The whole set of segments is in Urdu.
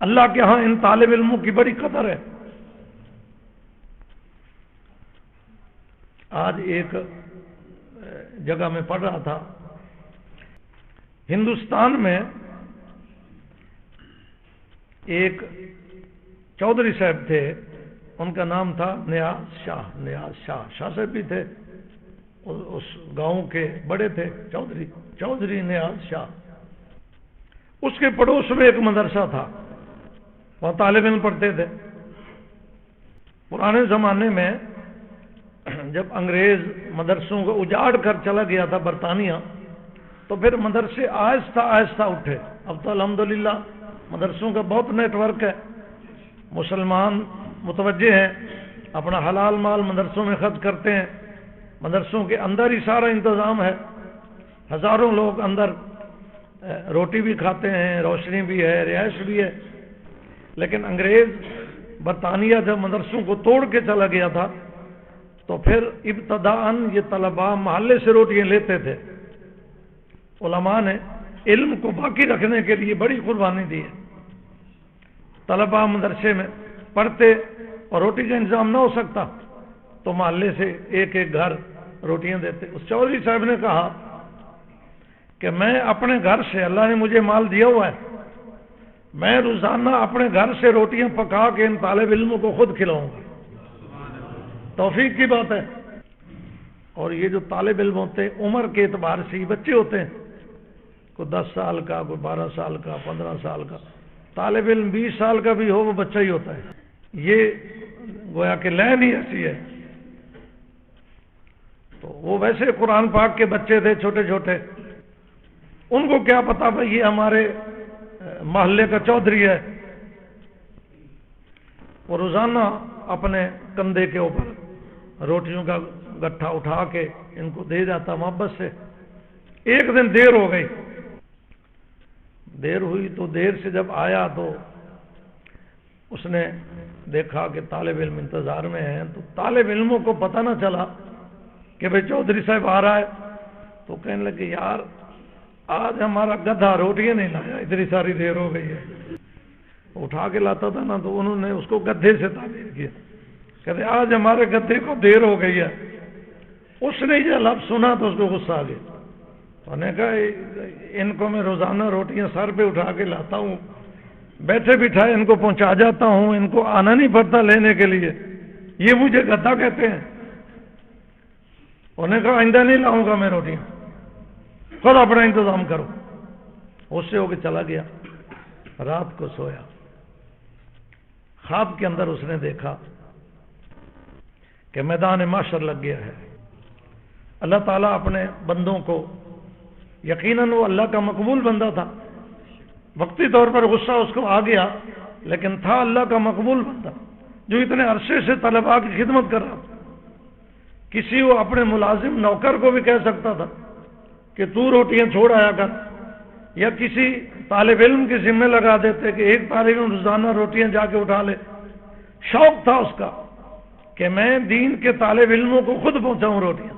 اللہ کے ہاں ان طالب علموں کی بڑی قدر ہے۔ آج ایک جگہ میں پڑھ رہا تھا، ہندوستان میں ایک چودھری صاحب تھے، ان کا نام تھا نیاز شاہ صاحب بھی تھے، اس گاؤں کے بڑے تھے، چودھری نیاز شاہ۔ اس کے پڑوس میں ایک مدرسہ تھا، وہاں طالب علم پڑھتے تھے۔ پرانے زمانے میں جب انگریز مدرسوں کو اجاڑ کر چلا گیا تھا برطانیہ، تو پھر مدرسے آہستہ آہستہ اٹھے۔ اب تو الحمدللہ مدرسوں کا بہت نیٹ ورک ہے، مسلمان متوجہ ہیں، اپنا حلال مال مدرسوں میں خرچ کرتے ہیں، مدرسوں کے اندر ہی سارا انتظام ہے، ہزاروں لوگ اندر روٹی بھی کھاتے ہیں، روشنی بھی ہے، رہائش بھی ہے۔ لیکن انگریز برطانیہ جب مدرسوں کو توڑ کے چلا گیا تھا، تو پھر ابتداءً یہ طلباء محلے سے روٹیاں لیتے تھے۔ علماء نے علم کو باقی رکھنے کے لیے بڑی قربانی دی ہے۔ طلباء مدرسے میں پڑھتے اور روٹی کا انتظام نہ ہو سکتا تو محلے سے ایک ایک گھر روٹیاں دیتے۔ اس چودھری صاحب نے کہا کہ میں اپنے گھر سے، اللہ نے مجھے مال دیا ہوا ہے، میں روزانہ اپنے گھر سے روٹیاں پکا کے ان طالب علموں کو خود کھلاؤں گا۔ توفیق کی بات ہے۔ اور یہ جو طالب علم ہوتے ہیں عمر کے اعتبار سے ہی بچے ہوتے ہیں، کوئی 10 سال کا، کوئی 12 سال کا، 15 سال کا، طالب علم 20 سال کا بھی ہو وہ بچہ ہی ہوتا ہے۔ یہ گویا کہ لین ہی ایسی ہے۔ تو وہ ویسے قرآن پاک کے بچے تھے چھوٹے چھوٹے، ان کو کیا پتا بھائی یہ ہمارے محلے کا چودھری ہے۔ وہ روزانہ اپنے کندھے کے اوپر روٹیوں کا گٹھا اٹھا کے ان کو دے جاتا محبت سے۔ ایک دن دیر ہو گئی، دیر ہوئی تو دیر سے جب آیا تو اس نے دیکھا کہ طالب علم انتظار میں ہیں، تو طالب علموں کو پتہ نہ چلا کہ بھئی چودھری صاحب آ رہا ہے، تو کہنے لگے یار آج ہمارا گدھا روٹیاں نہیں لایا، اتنی ساری دیر ہو گئی ہے۔ اٹھا کے لاتا تھا نا تو انہوں نے اس کو گدھے سے تعبیر کیا، کہتے آج ہمارے گدھے کو دیر ہو گئی ہے۔ اس نے یہ لفظ سنا تو اس کو غصہ آ گیا، انہوں نے کہا ان کو میں روزانہ روٹیاں سر پہ اٹھا کے لاتا ہوں، بیٹھے بٹھائے ان کو پہنچا جاتا ہوں، ان کو آنا نہیں پڑتا لینے کے لیے، یہ مجھے گدھا کہتے ہیں۔ انہوں نے کہا آئندہ نہیں لاؤں گا میں روٹیاں، خود اپنا انتظام کرو۔ اس سے ہو کے چلا گیا۔ رات کو سویا، خواب کے اندر اس نے دیکھا کہ میدان محشر لگ گیا ہے۔ اللہ تعالیٰ اپنے بندوں کو، یقیناً وہ اللہ کا مقبول بندہ تھا، وقتی طور پر غصہ اس کو آ گیا، لیکن تھا اللہ کا مقبول بندہ جو اتنے عرصے سے طلباء کی خدمت کر رہا تھا۔ کسی وہ اپنے ملازم نوکر کو بھی کہہ سکتا تھا کہ تو روٹیاں چھوڑ آیا کر، یا کسی طالب علم کے ذمہ لگا دیتے کہ ایک طالب علم روزانہ روٹیاں جا کے اٹھا لے۔ شوق تھا اس کا کہ میں دین کے طالب علموں کو خود پہنچاؤں روٹیاں۔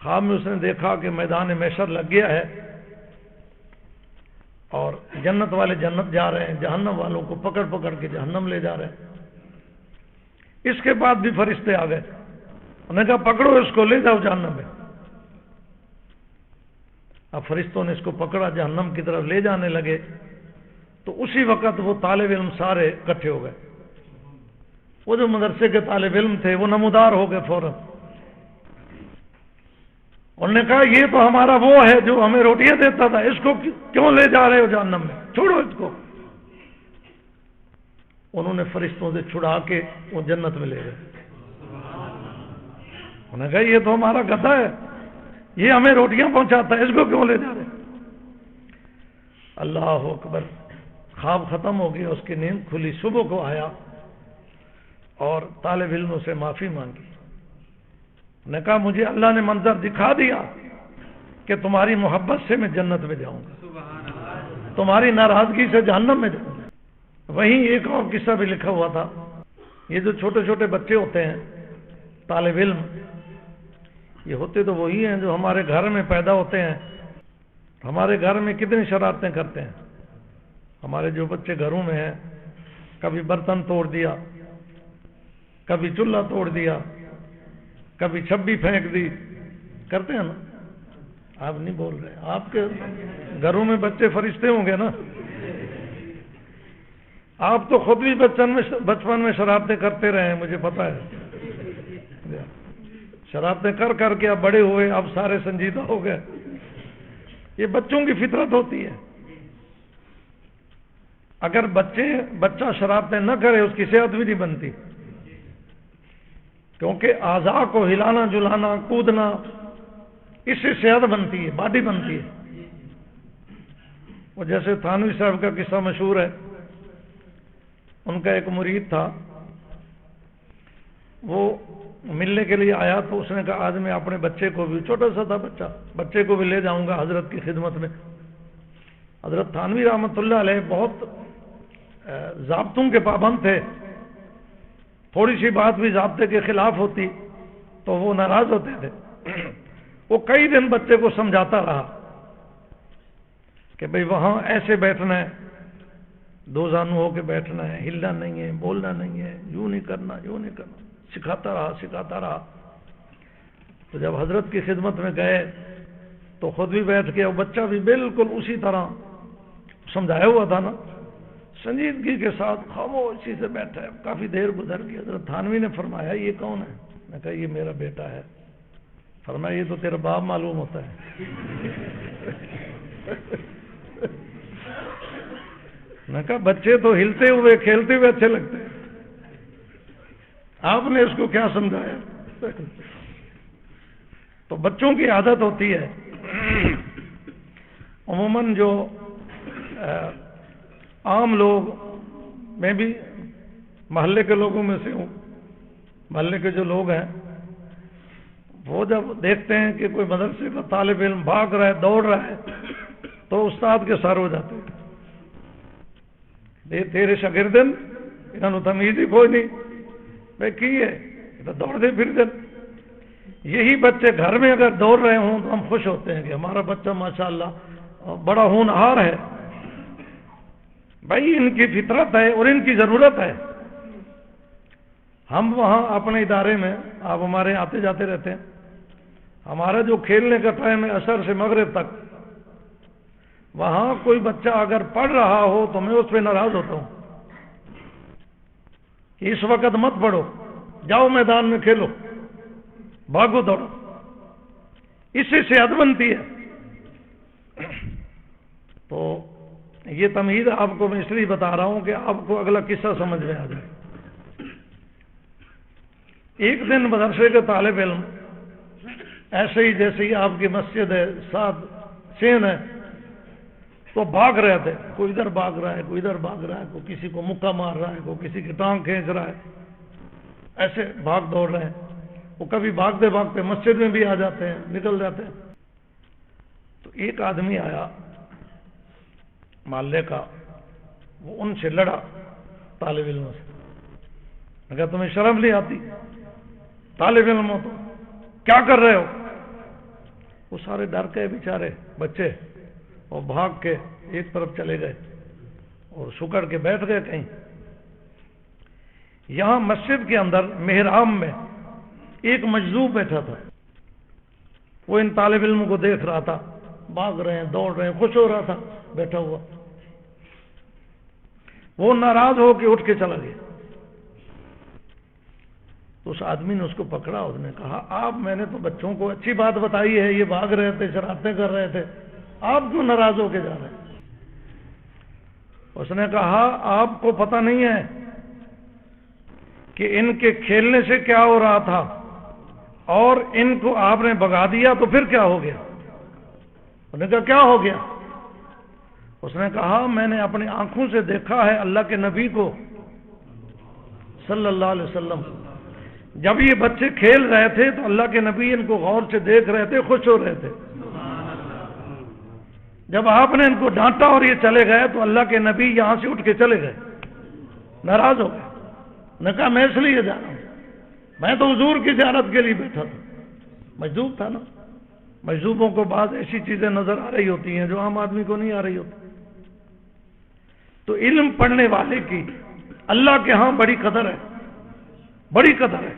خواب میں اس نے دیکھا کہ میدان محشر لگ گیا ہے اور جنت والے جنت جا رہے ہیں، جہنم والوں کو پکڑ پکڑ کے جہنم لے جا رہے ہیں۔ اس کے بعد بھی فرشتے آ گئے، انہوں نے کہا پکڑو اس کو، لے جاؤ جہنم میں۔ اب فرشتوں نے اس کو پکڑا، جہنم کی طرف لے جانے لگے، تو اسی وقت وہ طالب علم سارے اکٹھے ہو گئے۔ وہ جو مدرسے کے طالب علم تھے وہ نمودار ہو گئے فوراً۔ انہوں نے کہا یہ تو ہمارا وہ ہے جو ہمیں روٹیاں دیتا تھا، اس کو کیوں لے جا رہے ہو جہنم میں، چھوڑو اس کو۔ انہوں نے فرشتوں سے چھڑا کے وہ جنت میں لے گئے۔ انہوں نے کہا یہ تو ہمارا گدھا ہے، یہ ہمیں روٹیاں پہنچاتا ہے، اس کو کیوں لے جا رہے؟ اللہ اکبر۔ خواب ختم ہو گیا، اس کی نیند کھلی، صبح کو آیا اور طالب علموں سے معافی مانگی۔ نے کہا مجھے اللہ نے منظر دکھا دیا کہ تمہاری محبت سے میں جنت میں جاؤں گا، تمہاری ناراضگی سے جہنم میں جاؤں گا۔ وہیں ایک اور قصہ بھی لکھا ہوا تھا، یہ جو چھوٹے چھوٹے بچے ہوتے ہیں طالب علم، یہ ہوتے تو وہی ہیں جو ہمارے گھر میں پیدا ہوتے ہیں۔ ہمارے گھر میں کتنی شرارتیں کرتے ہیں، ہمارے جو بچے گھروں میں ہیں، کبھی برتن توڑ دیا، کبھی چولہا توڑ دیا، کبھی چھبی پھینک دی، کرتے ہیں نا؟ آپ نہیں بول رہے، آپ کے گھروں میں بچے فرشتے ہوں گے نا؟ آپ تو خود بھی بچپن میں شرارتیں کرتے رہے ہیں، مجھے پتا ہے، شرارتیں کر کر کے اب بڑے ہوئے، اب سارے سنجیدہ ہو گئے۔ یہ بچوں کی فطرت ہوتی ہے۔ اگر بچہ شرارتیں نہ کرے، اس کی صحت بھی نہیں بنتی، کیونکہ اعضاء کو ہلانا جلانا کودنا، اس سے صحت بنتی ہے، باڈی بنتی ہے۔ وہ جیسے تھانوی صاحب کا قصہ مشہور ہے، ان کا ایک مرید تھا، وہ ملنے کے لیے آیا تو اس نے کہا آج میں اپنے بچے کو بھی، چھوٹا سا تھا بچے کو بھی لے جاؤں گا حضرت کی خدمت میں۔ حضرت تھانوی رحمۃ اللہ علیہ بہت ضابطوں کے پابند تھے، تھوڑی سی بات بھی ضابطے کے خلاف ہوتی تو وہ ناراض ہوتے تھے۔ وہ کئی دن بچے کو سمجھاتا رہا کہ بھئی وہاں ایسے بیٹھنا ہے، دو زانو ہو کے بیٹھنا ہے، ہلنا نہیں ہے، بولنا نہیں ہے، یوں نہیں کرنا، یوں نہیں کرنا، سکھاتا رہا۔ تو جب حضرت کی خدمت میں گئے تو خود بھی بیٹھ کے، اور بچہ بھی بالکل اسی طرح سمجھایا ہوا تھا نا، سنجیدگی کے ساتھ خاموشی سے بیٹھا ہے۔ کافی دیر گزر گئی، حضرت تھانوی نے فرمایا یہ کون ہے؟ میں کہا یہ میرا بیٹا ہے۔ فرمایا یہ تو تیرا باپ معلوم ہوتا ہے۔ میں کہا بچے تو ہلتے ہوئے کھیلتے ہوئے اچھے لگتے ہیں، آپ نے اس کو کیا سمجھایا؟ تو بچوں کی عادت ہوتی ہے، عموماً جو عام لوگ، میں بھی محلے کے لوگوں میں سے ہوں، محلے کے جو لوگ ہیں وہ جب دیکھتے ہیں کہ کوئی مدرسے کا طالب علم بھاگ رہا ہے، دوڑ رہا ہے، تو استاد کے سر ہو جاتے ہیں، تیرے شاگردن انہوں نے تمیز ہی کوئی نہیں، بھائی کی ہے تو دوڑ دے پھر دن۔ یہی بچے گھر میں اگر دوڑ رہے ہوں تو ہم خوش ہوتے ہیں کہ ہمارا بچہ ماشاءاللہ بڑا ہونہار ہے۔ بھائی ان کی فطرت ہے اور ان کی ضرورت ہے۔ ہم وہاں اپنے ادارے میں، آپ ہمارے آتے جاتے رہتے ہیں، ہمارا جو کھیلنے کا ٹائم ہے عصر سے مغرب تک، وہاں کوئی بچہ اگر پڑھ رہا ہو تو میں اس پہ ناراض ہوتا ہوں کہ اس وقت مت پڑھو، جاؤ میدان میں کھیلو، بھاگو دوڑو، اس سے صحت بنتی ہے۔ تو یہ تمہید آپ کو میں اس لیے بتا رہا ہوں کہ آپ کو اگلا قصہ سمجھ میں آ جائے۔ ایک دن مدرسے کے طالب علم ایسے ہی جیسے ہی آپ کی مسجد ہے، ساتھ چین ہے، تو بھاگ رہے تھے، کوئی ادھر بھاگ رہا ہے، کوئی ادھر بھاگ رہا ہے، کوئی کسی کو مکہ مار رہا ہے، کوئی کسی کی ٹانگ کھینچ رہا ہے، ایسے بھاگ دوڑ رہے ہیں۔ وہ کبھی بھاگتے بھاگتے مسجد میں بھی آ جاتے ہیں، نکل جاتے ہیں۔ تو ایک آدمی آیا محلے کا، وہ ان سے لڑا، طالب علموں سے۔ میں کہا تمہیں شرم نہیں آتی؟ طالب علم ہو تو کیا کر رہے ہو؟ وہ سارے ڈر کے بیچارے بچے، اور بھاگ کے ایک طرف چلے گئے اور سکڑ کے بیٹھ گئے کہیں۔ یہاں مسجد کے اندر محراب میں ایک مجذوب بیٹھا تھا، وہ ان طالب علموں کو دیکھ رہا تھا، بھاگ رہے ہیں، دوڑ رہے ہیں، خوش ہو رہا تھا بیٹھا ہوا۔ وہ ناراض ہو کے اٹھ کے چلا گیا۔ تو اس آدمی نے اس کو پکڑا، اس نے کہا آپ، میں نے تو بچوں کو اچھی بات بتائی ہے، یہ بھاگ رہے تھے، شرارتیں کر رہے تھے، آپ کیوں ناراض ہو کے جا رہے ہیں؟ اس نے کہا آپ کو پتہ نہیں ہے کہ ان کے کھیلنے سے کیا ہو رہا تھا، اور ان کو آپ نے بھگا دیا تو پھر کیا ہو گیا؟ اس نے کہا کیا ہو گیا؟ اس نے کہا میں نے اپنی آنکھوں سے دیکھا ہے اللہ کے نبی کو صلی اللہ علیہ وسلم، جب یہ بچے کھیل رہے تھے تو اللہ کے نبی ان کو غور سے دیکھ رہے تھے، خوش ہو رہے تھے۔ جب آپ نے ان کو ڈانٹا اور یہ چلے گئے تو اللہ کے نبی یہاں سے اٹھ کے چلے گئے، ناراض ہو گئے۔ نے کہا میں اس لیے جا رہا ہوں، میں تو حضور کی زیارت کے لیے بیٹھا تھا۔ مجذوب تھا نا، مجذوبوں کو بعض ایسی چیزیں نظر آ رہی ہوتی ہیں جو عام آدمی کو نہیں آ رہی ہوتی۔ تو علم پڑھنے والے کی اللہ کے ہاں بڑی قدر ہے، بڑی قدر ہے۔